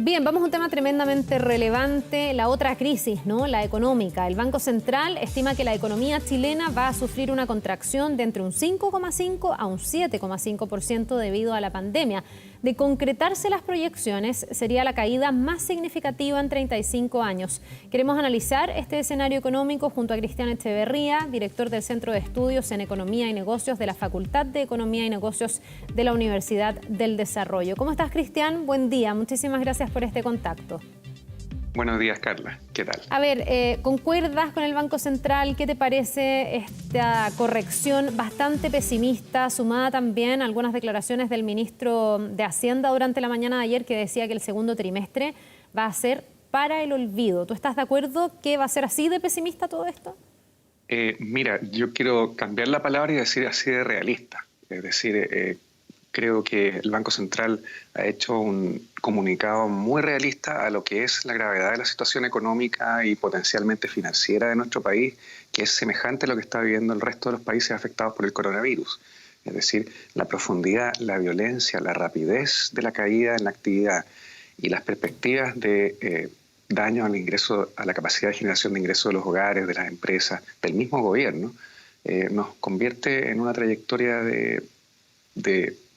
Bien, vamos a un tema tremendamente relevante, la otra crisis, ¿no? La económica. El Banco Central estima que la economía chilena va a sufrir una contracción de entre un 5,5 a un 7,5% debido a la pandemia. De concretarse las proyecciones, sería la caída más significativa en 35 años. Queremos analizar este escenario económico junto a Cristian Echeverría, director del Centro de Estudios en Economía y Negocios de la Facultad de Economía y Negocios de la Universidad del Desarrollo. ¿Cómo estás, Cristian? Buen día. Muchísimas gracias por este contacto. Buenos días, Carla. ¿Qué tal? A ver, ¿concuerdas con el Banco Central? ¿Qué te parece esta corrección bastante pesimista, sumada también a algunas declaraciones del ministro de Hacienda durante la mañana de ayer que decía que el segundo trimestre va a ser para el olvido? ¿Tú estás de acuerdo que va a ser así de pesimista todo esto? Mira, yo quiero cambiar la palabra y decir así de realista. Es decir, creo que el Banco Central ha hecho un comunicado muy realista a lo que es la gravedad de la situación económica y potencialmente financiera de nuestro país, que es semejante a lo que está viviendo el resto de los países afectados por el coronavirus. Es decir, la profundidad, la violencia, la rapidez de la caída en la actividad y las perspectivas de daño al ingreso, a la capacidad de generación de ingresos de los hogares, de las empresas, del mismo gobierno, nos convierte en una trayectoria de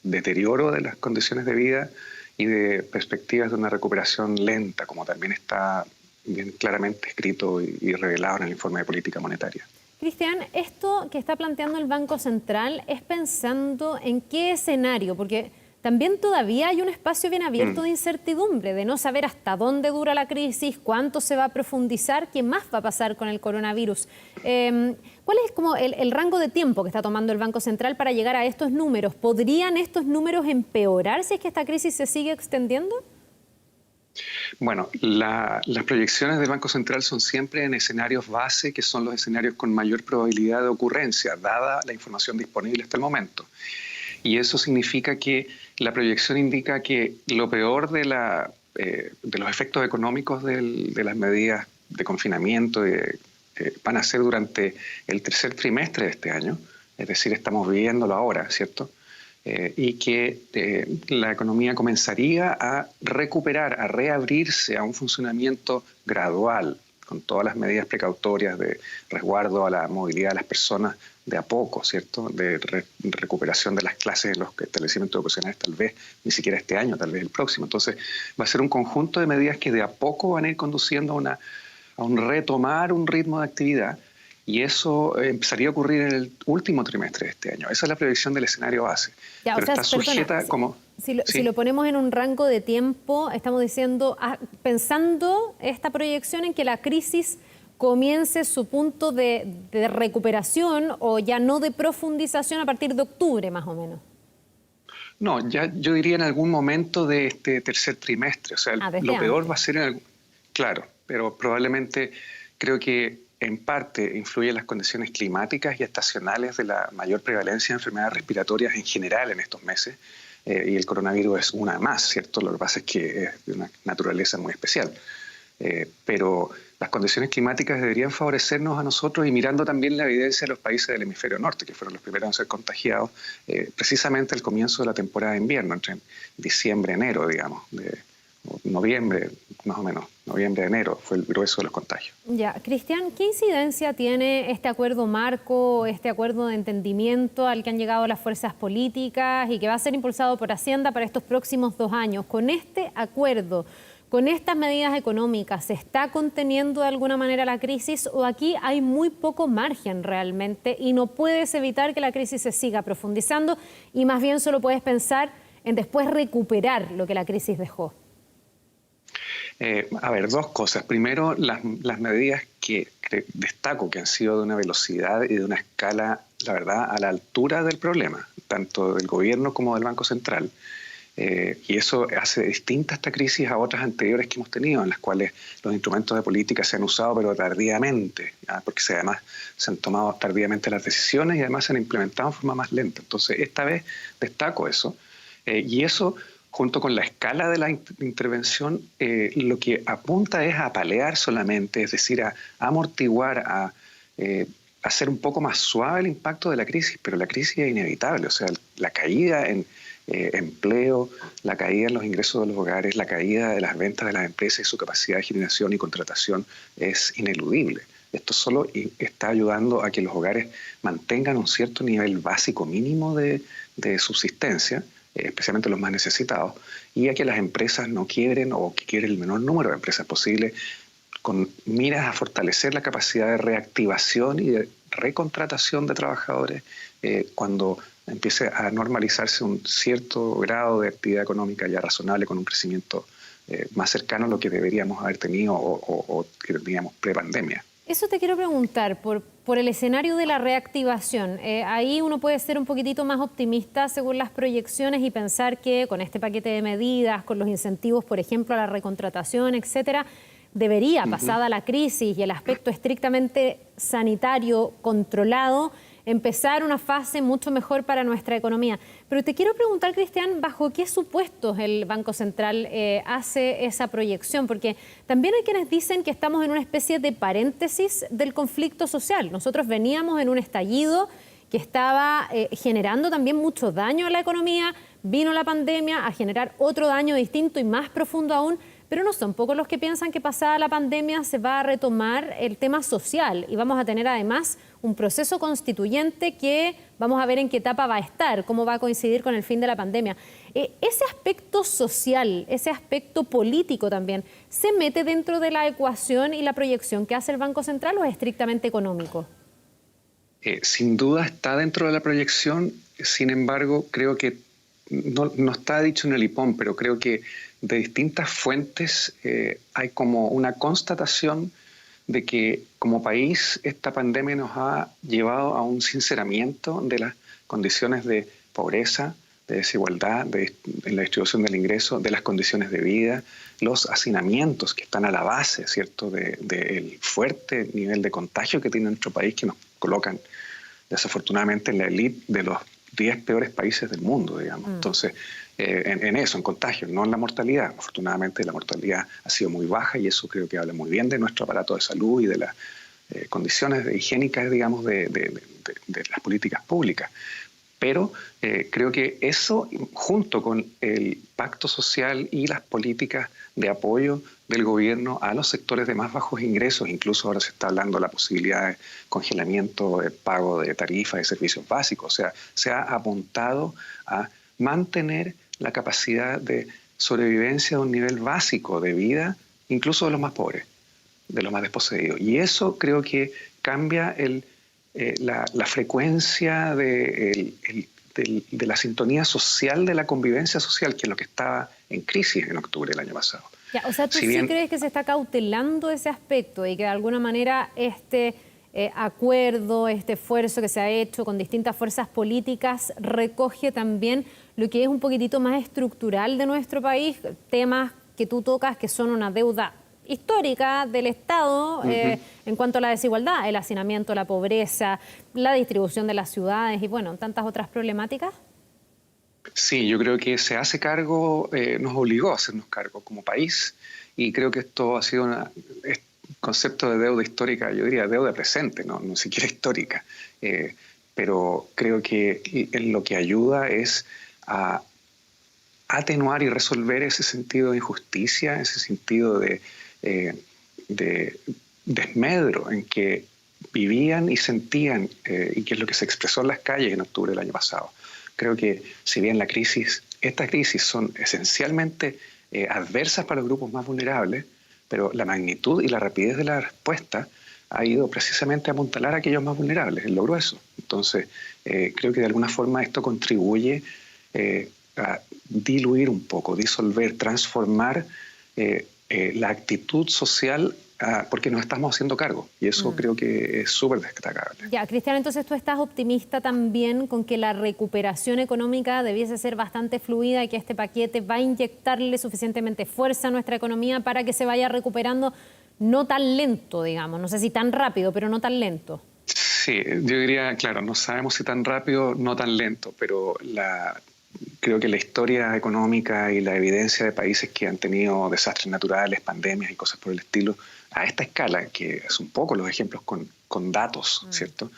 deterioro de las condiciones de vida y de perspectivas de una recuperación lenta, como también está bien claramente escrito y revelado en el informe de política monetaria. Cristian, esto que está planteando el Banco Central es pensando en qué escenario, porque también todavía hay un espacio bien abierto de incertidumbre, de no saber hasta dónde dura la crisis, cuánto se va a profundizar, qué más va a pasar con el coronavirus. ¿Cuál es como el rango de tiempo que está tomando el Banco Central para llegar a estos números? ¿Podrían estos números empeorar si es que esta crisis se sigue extendiendo? Bueno, las proyecciones del Banco Central son siempre en escenarios base, que son los escenarios con mayor probabilidad de ocurrencia, dada la información disponible hasta el momento. Y eso significa que la proyección indica que lo peor de los efectos económicos de las medidas de confinamiento van a ser durante el tercer trimestre de este año, es decir, estamos viviéndolo ahora, ¿cierto? Y que la economía comenzaría a recuperar, a reabrirse a un funcionamiento gradual, con todas las medidas precautorias de resguardo a la movilidad de las personas de a poco, ¿cierto? De recuperación de las clases en los establecimientos educacionales, tal vez ni siquiera este año, tal vez el próximo. Entonces va a ser un conjunto de medidas que de a poco van a ir conduciendo a un retomar un ritmo de actividad, y eso empezaría a ocurrir en el último trimestre de este año. Esa es la predicción del escenario base. Ya, pero o sea, está sujeta como... Si lo ponemos en un rango de tiempo, estamos diciendo, pensando esta proyección en que la crisis comience su punto de recuperación o ya no de profundización a partir de octubre, más o menos. No, ya yo diría en algún momento de este tercer trimestre. O sea, lo peor va a ser claro, pero probablemente creo que en parte influyen las condiciones climáticas y estacionales de la mayor prevalencia de enfermedades respiratorias en general en estos meses. Y el coronavirus es una más, ¿cierto? Lo que pasa es que es de una naturaleza muy especial. Pero las condiciones climáticas deberían favorecernos a nosotros, y mirando también la evidencia de los países del hemisferio norte, que fueron los primeros en ser contagiados precisamente al comienzo de la temporada de invierno, entre diciembre y enero, digamos, noviembre, más o menos, noviembre-enero fue el grueso de los contagios. Ya, Cristian, ¿qué incidencia tiene este acuerdo marco, este acuerdo de entendimiento al que han llegado las fuerzas políticas y que va a ser impulsado por Hacienda para estos próximos 2 años? Con este acuerdo, con estas medidas económicas, ¿se está conteniendo de alguna manera la crisis o aquí hay muy poco margen realmente y no puedes evitar que la crisis se siga profundizando y más bien solo puedes pensar en después recuperar lo que la crisis dejó? A ver, dos cosas. Primero, las medidas que destaco que han sido de una velocidad y de una escala, la verdad, a la altura del problema, tanto del gobierno como del Banco Central. Y eso hace distinta esta crisis a otras anteriores que hemos tenido, en las cuales los instrumentos de política se han usado pero tardíamente, porque además se han tomado tardíamente las decisiones y además se han implementado de forma más lenta. Entonces, esta vez destaco eso. Y eso, junto con la escala de la intervención, lo que apunta es a paliar solamente, es decir, a amortiguar, a hacer un poco más suave el impacto de la crisis, pero la crisis es inevitable. O sea, la caída en empleo, la caída en los ingresos de los hogares, la caída de las ventas de las empresas y su capacidad de generación y contratación es ineludible. Esto solo está ayudando a que los hogares mantengan un cierto nivel básico mínimo de subsistencia, especialmente los más necesitados, y a que las empresas no quiebren o que quiebren el menor número de empresas posible, con miras a fortalecer la capacidad de reactivación y de recontratación de trabajadores cuando empiece a normalizarse un cierto grado de actividad económica ya razonable con un crecimiento más cercano a lo que deberíamos haber tenido o que teníamos pre-pandemia. Eso te quiero preguntar, por el escenario de la reactivación. Ahí uno puede ser un poquitito más optimista según las proyecciones y pensar que con este paquete de medidas, con los incentivos, por ejemplo, a la recontratación, etcétera, debería, pasada la crisis y el aspecto estrictamente sanitario controlado, empezar una fase mucho mejor para nuestra economía. Pero te quiero preguntar, Cristian, ¿bajo qué supuestos el Banco Central hace esa proyección? Porque también hay quienes dicen que estamos en una especie de paréntesis del conflicto social. Nosotros veníamos en un estallido que estaba generando también mucho daño a la economía, vino la pandemia a generar otro daño distinto y más profundo aún, pero no son pocos los que piensan que pasada la pandemia se va a retomar el tema social y vamos a tener además un proceso constituyente que vamos a ver en qué etapa va a estar, cómo va a coincidir con el fin de la pandemia. Ese aspecto social, ese aspecto político también, ¿se mete dentro de la ecuación y la proyección que hace el Banco Central o es estrictamente económico? Sin duda está dentro de la proyección, sin embargo, creo que no está dicho en el IPOM, pero creo que de distintas fuentes hay como una constatación de que como país esta pandemia nos ha llevado a un sinceramiento de las condiciones de pobreza, de desigualdad, en la distribución del ingreso, de las condiciones de vida, los hacinamientos que están a la base, ¿cierto?, del fuerte nivel de contagio que tiene nuestro país, que nos colocan desafortunadamente en la élite de los 10 peores países del mundo, digamos. Entonces, en eso, en contagios, no en la mortalidad. Afortunadamente la mortalidad ha sido muy baja y eso creo que habla muy bien de nuestro aparato de salud y de las condiciones higiénicas, digamos, de las políticas públicas. Pero creo que eso, junto con el pacto social y las políticas de apoyo del gobierno a los sectores de más bajos ingresos, incluso ahora se está hablando de la posibilidad de congelamiento de pago de tarifas y servicios básicos, o sea, se ha apuntado a mantener la capacidad de sobrevivencia de un nivel básico de vida, incluso de los más pobres, de los más desposeídos. Y eso creo que cambia la frecuencia de la sintonía social, de la convivencia social, que es lo que estaba en crisis en octubre del año pasado. Ya, o sea, ¿tú sí crees que se está cautelando ese aspecto y que de alguna manera este acuerdo, este esfuerzo que se ha hecho con distintas fuerzas políticas recoge también lo que es un poquitito más estructural de nuestro país, temas que tú tocas que son una deuda histórica del Estado en cuanto a la desigualdad, el hacinamiento, la pobreza, la distribución de las ciudades y bueno, tantas otras problemáticas? Sí, yo creo que se hace cargo, nos obligó a hacernos cargo como país y creo que esto ha sido un concepto de deuda histórica, yo diría deuda presente, no siquiera histórica, pero creo que en lo que ayuda es a atenuar y resolver ese sentido de injusticia, ese sentido de desmedro en que vivían y sentían y que es lo que se expresó en las calles en octubre del año pasado. Creo que si bien estas crisis son esencialmente adversas para los grupos más vulnerables, pero la magnitud y la rapidez de la respuesta ha ido precisamente a apuntalar a aquellos más vulnerables, el logro eso. Entonces, creo que de alguna forma esto contribuye a diluir un poco, disolver, transformar la actitud social porque nos estamos haciendo cargo y eso creo que es súper destacable. Ya, Cristian, entonces tú estás optimista también con que la recuperación económica debiese ser bastante fluida y que este paquete va a inyectarle suficientemente fuerza a nuestra economía para que se vaya recuperando no tan lento, digamos, no sé si tan rápido, pero no tan lento. Sí, yo diría, claro, no sabemos si tan rápido, no tan lento, pero creo que la historia económica y la evidencia de países que han tenido desastres naturales, pandemias y cosas por el estilo, a esta escala, que es un poco los ejemplos con datos, ¿cierto?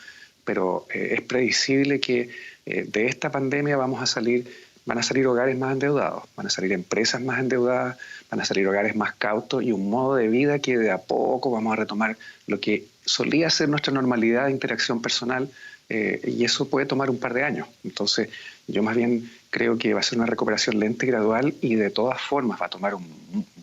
Pero es previsible que de esta pandemia vamos a salir van a salir hogares más endeudados, van a salir empresas más endeudadas, van a salir hogares más cautos y un modo de vida que de a poco vamos a retomar lo que solía ser nuestra normalidad de interacción personal, y eso puede tomar un par de años. Entonces, yo más bien creo que va a ser una recuperación lenta y gradual y de todas formas va a tomar un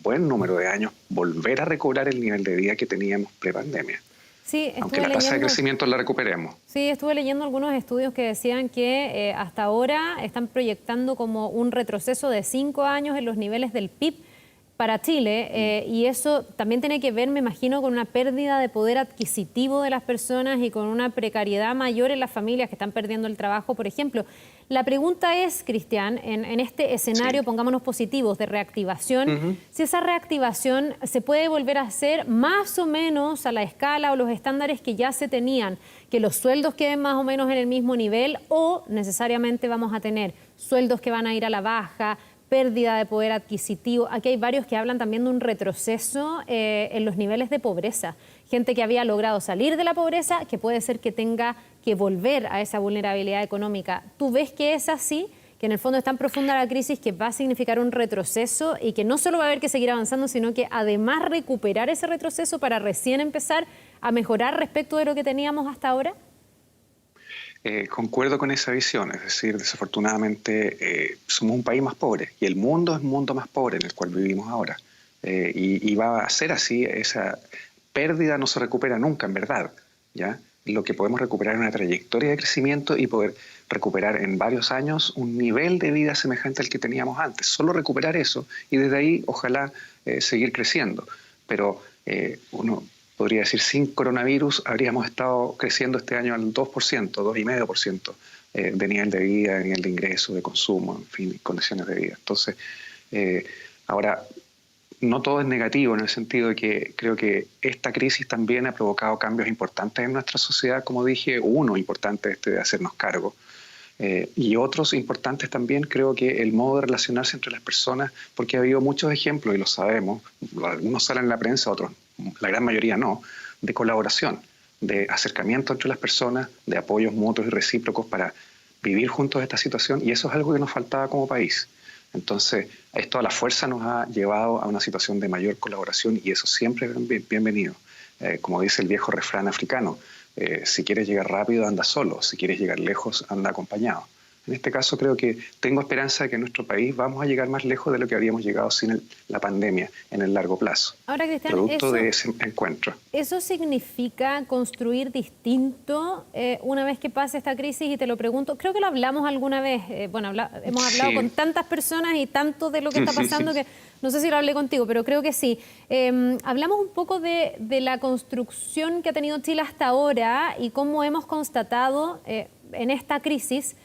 buen número de años volver a recobrar el nivel de vida que teníamos pre-pandemia. Sí, Aunque la tasa de crecimiento la recuperemos. Sí, estuve leyendo algunos estudios que decían que hasta ahora están proyectando como un retroceso de 5 años en los niveles del PIB para Chile, y eso también tiene que ver, me imagino, con una pérdida de poder adquisitivo de las personas y con una precariedad mayor en las familias que están perdiendo el trabajo, por ejemplo. La pregunta es, Cristian, en este escenario, sí, pongámonos positivos, de reactivación, si esa reactivación se puede volver a hacer más o menos a la escala o los estándares que ya se tenían, que los sueldos queden más o menos en el mismo nivel, o necesariamente vamos a tener sueldos que van a ir a la baja, pérdida de poder adquisitivo. Aquí hay varios que hablan también de un retroceso en los niveles de pobreza. Gente que había logrado salir de la pobreza, que puede ser que tenga que volver a esa vulnerabilidad económica. ¿Tú ves que es así? Que en el fondo es tan profunda la crisis que va a significar un retroceso y que no solo va a haber que seguir avanzando, sino que además recuperar ese retroceso para recién empezar a mejorar respecto de lo que teníamos hasta ahora. Concuerdo con esa visión, es decir, desafortunadamente somos un país más pobre y el mundo es un mundo más pobre en el cual vivimos ahora, y va a ser así. Esa pérdida no se recupera nunca, en verdad, ¿ya? Lo que podemos recuperar es una trayectoria de crecimiento y poder recuperar en varios años un nivel de vida semejante al que teníamos antes. Solo recuperar eso y desde ahí ojalá seguir creciendo, pero uno podría decir, sin coronavirus habríamos estado creciendo este año al 2%, 2,5% de nivel de vida, de nivel de ingreso, de consumo, en fin, condiciones de vida. Entonces, ahora, no todo es negativo en el sentido de que creo que esta crisis también ha provocado cambios importantes en nuestra sociedad, como dije, uno importante de hacernos cargo, y otros importantes también, creo que el modo de relacionarse entre las personas, porque ha habido muchos ejemplos, y lo sabemos, algunos salen en la prensa, otros, la gran mayoría no, de colaboración, de acercamiento entre las personas, de apoyos mutuos y recíprocos para vivir juntos esta situación, y eso es algo que nos faltaba como país. Entonces, esto a la fuerza nos ha llevado a una situación de mayor colaboración y eso siempre es bienvenido. Como dice el viejo refrán africano, si quieres llegar rápido, anda solo, si quieres llegar lejos, anda acompañado. En este caso creo que tengo esperanza de que en nuestro país vamos a llegar más lejos de lo que habríamos llegado sin la pandemia en el largo plazo. Ahora, Cristian, producto de ese encuentro. ¿Eso significa construir distinto una vez que pase esta crisis? Y te lo pregunto, creo que lo hablamos alguna vez, hemos hablado con tantas personas y tanto de lo que está pasando que no sé si lo hablé contigo, pero creo que sí. Hablamos un poco de la construcción que ha tenido Chile hasta ahora y cómo hemos constatado en esta crisis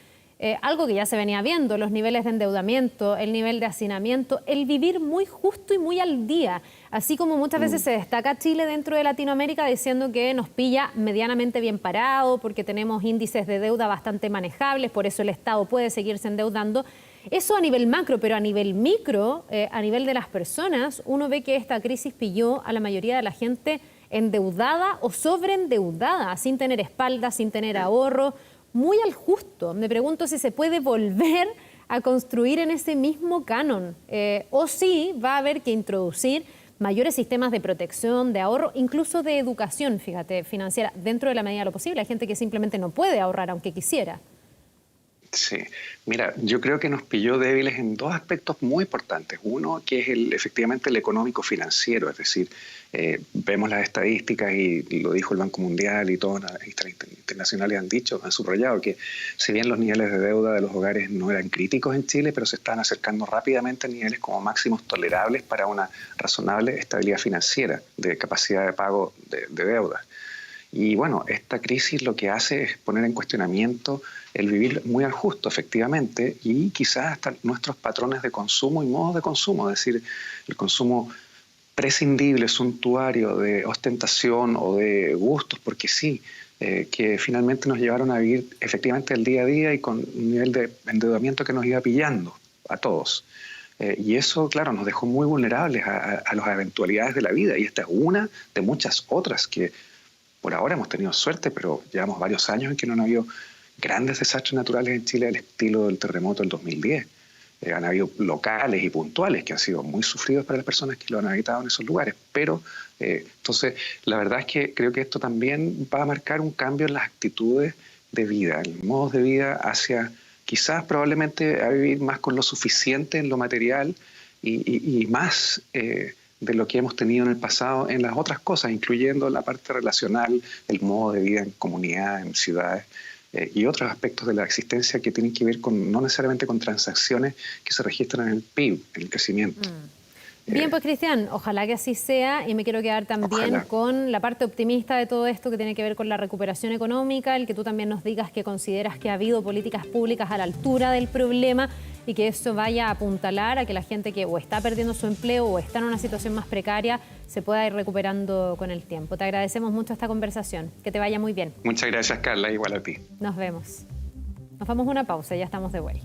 algo que ya se venía viendo, los niveles de endeudamiento, el nivel de hacinamiento, el vivir muy justo y muy al día. Así como muchas veces se destaca Chile dentro de Latinoamérica diciendo que nos pilla medianamente bien parado porque tenemos índices de deuda bastante manejables, por eso el Estado puede seguirse endeudando. Eso a nivel macro, pero a nivel micro, a nivel de las personas, uno ve que esta crisis pilló a la mayoría de la gente endeudada o sobreendeudada, sin tener espalda, sin tener ahorro, muy al justo. Me pregunto si se puede volver a construir en ese mismo canon o si va a haber que introducir mayores sistemas de protección, de ahorro, incluso de educación, fíjate, financiera, dentro de la medida de lo posible. Hay gente que simplemente no puede ahorrar aunque quisiera. Sí, mira, yo creo que nos pilló débiles en dos aspectos muy importantes. Uno, que es efectivamente el económico-financiero, es decir, vemos las estadísticas y lo dijo el Banco Mundial y todas las instancias internacionales han subrayado que si bien los niveles de deuda de los hogares no eran críticos en Chile, pero se están acercando rápidamente a niveles como máximos tolerables para una razonable estabilidad financiera de capacidad de pago de deuda. Y bueno, esta crisis lo que hace es poner en cuestionamiento el vivir muy al justo, efectivamente, y quizás hasta nuestros patrones de consumo y modos de consumo, es decir, el consumo prescindible, suntuario, de ostentación o de gustos, porque sí, que finalmente nos llevaron a vivir efectivamente el día a día y con un nivel de endeudamiento que nos iba pillando a todos. Y eso, claro, nos dejó muy vulnerables a las eventualidades de la vida, y esta es una de muchas otras que por ahora hemos tenido suerte, pero llevamos varios años en que no han habido grandes desastres naturales en Chile al estilo del terremoto del 2010. Han habido locales y puntuales que han sido muy sufridos para las personas que lo han habitado en esos lugares. Pero, entonces, la verdad es que creo que esto también va a marcar un cambio en las actitudes de vida, en modos de vida hacia quizás probablemente a vivir más con lo suficiente en lo material y más de lo que hemos tenido en el pasado en las otras cosas, incluyendo la parte relacional, el modo de vida en comunidad, en ciudades y otros aspectos de la existencia que tienen que ver con no necesariamente con transacciones que se registran en el PIB, en el crecimiento. Bien, pues Cristian, ojalá que así sea y me quiero quedar también con la parte optimista de todo esto que tiene que ver con la recuperación económica, el que tú también nos digas que consideras que ha habido políticas públicas a la altura del problema y que eso vaya a apuntalar a que la gente que o está perdiendo su empleo o está en una situación más precaria se pueda ir recuperando con el tiempo. Te agradecemos mucho esta conversación, que te vaya muy bien. Muchas gracias, Carla, igual a ti. Nos vemos. Nos vamos a una pausa, ya estamos de vuelta.